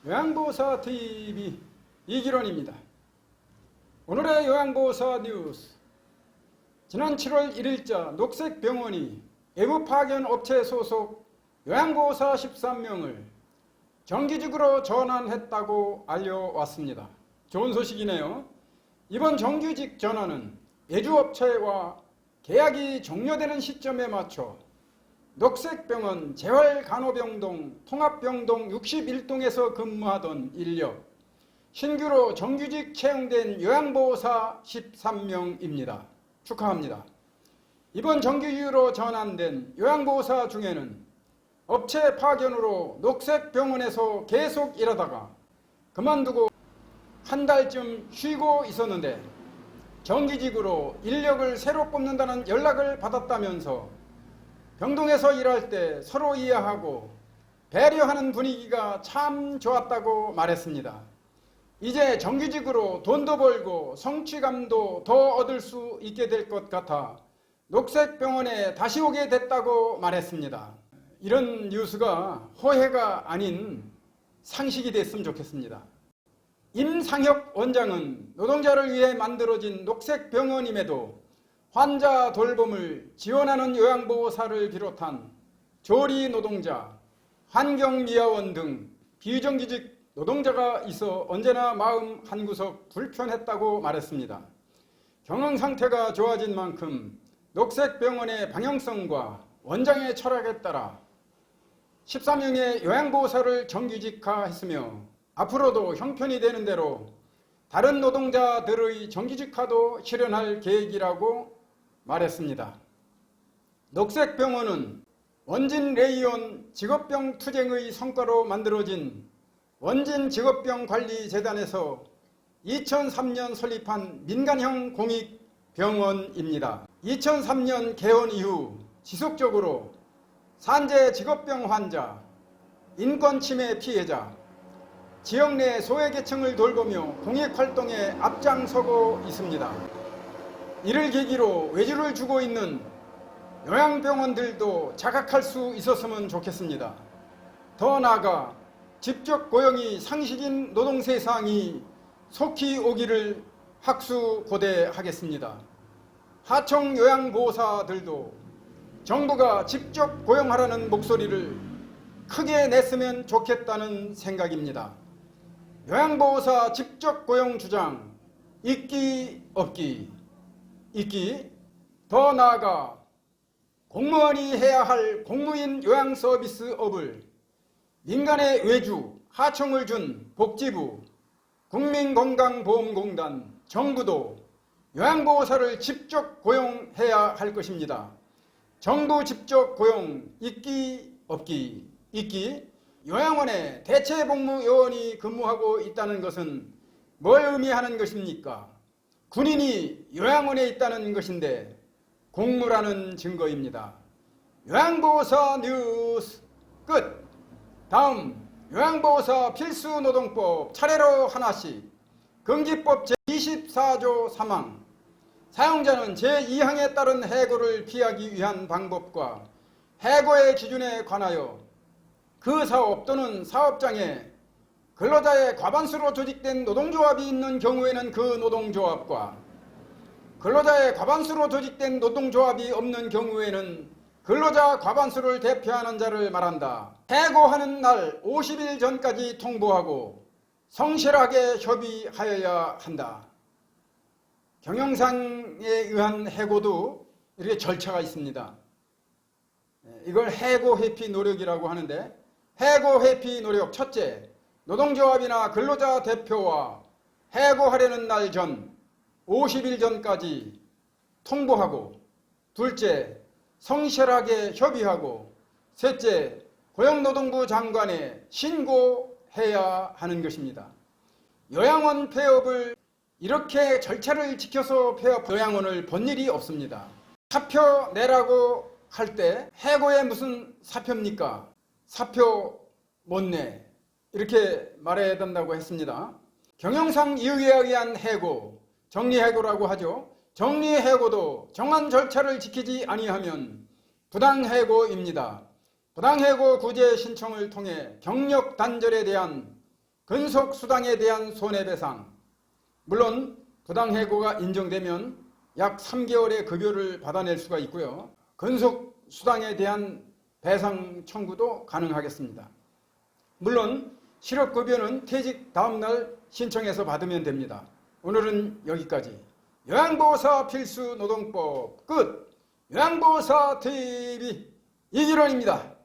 요양보호사TV 이기론입니다. 오늘의 요양보호사 뉴스. 지난 7월 1일자 녹색병원이 외부 파견 업체 소속 요양보호사 13명을 정규직으로 전환했다고 알려왔습니다. 좋은 소식이네요. 이번 정규직 전환은 외주업체와 계약이 종료되는 시점에 맞춰 녹색병원 재활간호병동 통합병동 61동에서 근무하던 인력, 신규로 정규직 채용된 요양보호사 13명입니다. 축하합니다. 이번 정규직으로 전환된 요양보호사 중에는 업체 파견으로 녹색병원에서 계속 일하다가 그만두고 한 달쯤 쉬고 있었는데 정규직으로 인력을 새로 뽑는다는 연락을 받았다면서 병동에서 일할 때 서로 이해하고 배려하는 분위기가 참 좋았다고 말했습니다. 이제 정규직으로 돈도 벌고 성취감도 더 얻을 수 있게 될 것 같아 녹색병원에 다시 오게 됐다고 말했습니다. 이런 뉴스가 호해가 아닌 상식이 됐으면 좋겠습니다. 임상혁 원장은 노동자를 위해 만들어진 녹색병원임에도 환자 돌봄을 지원하는 요양보호사를 비롯한 조리 노동자, 환경미화원 등 비정규직 노동자가 있어 언제나 마음 한구석 불편했다고 말했습니다. 경영 상태가 좋아진 만큼 녹색병원의 방향성과 원장의 철학에 따라 13명의 요양보호사를 정규직화했으며 앞으로도 형편이 되는 대로 다른 노동자들의 정규직화도 실현할 계획이라고 말했습니다. 녹색병원은 원진레이온 직업병 투쟁의 성과로 만들어진 원진직업병관리재단에서 2003년 설립한 민간형 공익병원입니다. 2003년 개원 이후 지속적으로 산재 직업병 환자, 인권침해 피해자, 지역 내 소외계층을 돌보며 공익활동에 앞장서고 있습니다. 이를 계기로 외주를 주고 있는 요양병원들도 자각할 수 있었으면 좋겠습니다. 더 나아가 직접 고용이 상식인 노동세상이 속히 오기를 학수고대하겠습니다. 하청 요양보호사들도 정부가 직접 고용하라는 목소리를 크게 냈으면 좋겠다는 생각입니다. 요양보호사 직접 고용 주장 있기 없기, 있기, 더 나아가 공무원이 해야 할 공무인 요양서비스업을 민간의 외주, 하청을 준 복지부, 국민건강보험공단, 정부도 요양보호사를 직접 고용해야 할 것입니다. 정부 직접 고용 있기 없기, 있기, 요양원에 대체복무요원이 근무하고 있다는 것은 뭘 의미하는 것입니까? 군인이 요양원에 있다는 것인데 공무라는 증거입니다. 요양보호사 뉴스 끝. 다음 요양보호사 필수노동법 차례로 하나씩. 금기법 제24조 3항. 사용자는 제2항에 따른 해고를 피하기 위한 방법과 해고의 기준에 관하여 그 사업 또는 사업장에 근로자의 과반수로 조직된 노동조합이 있는 경우에는 그 노동조합과 근로자의 과반수로 조직된 노동조합이 없는 경우에는 근로자 과반수를 대표하는 자를 말한다. 해고하는 날 50일 전까지 통보하고 성실하게 협의하여야 한다. 경영상에 의한 해고도 이렇게 절차가 있습니다. 이걸 해고 회피 노력이라고 하는데, 해고 회피 노력 첫째, 노동조합이나 근로자 대표와 해고하려는 날 전 50일 전까지 통보하고, 둘째, 성실하게 협의하고, 셋째, 고용노동부 장관에 신고해야 하는 것입니다. 요양원 폐업을 이렇게 절차를 지켜서 폐업 요양원을 본 일이 없습니다. 사표 내라고 할 때 해고에 무슨 사표입니까? 사표 못 내. 이렇게 말해야 된다고 했습니다. 경영상 이유에 의한 해고, 정리해고라고 하죠. 정리해고도 정한 절차를 지키지 아니하면 부당해고입니다. 부당해고 구제 신청을 통해 경력 단절에 대한 근속수당에 대한 손해배상, 물론 부당해고가 인정되면 약 3개월의 급여를 받아낼 수가 있고요. 근속수당에 대한 배상 청구도 가능하겠습니다. 물론 실업급여는 퇴직 다음날 신청해서 받으면 됩니다. 오늘은 여기까지. 요양보호사 필수노동법 끝! 요양보호사 TV 이기론입니다.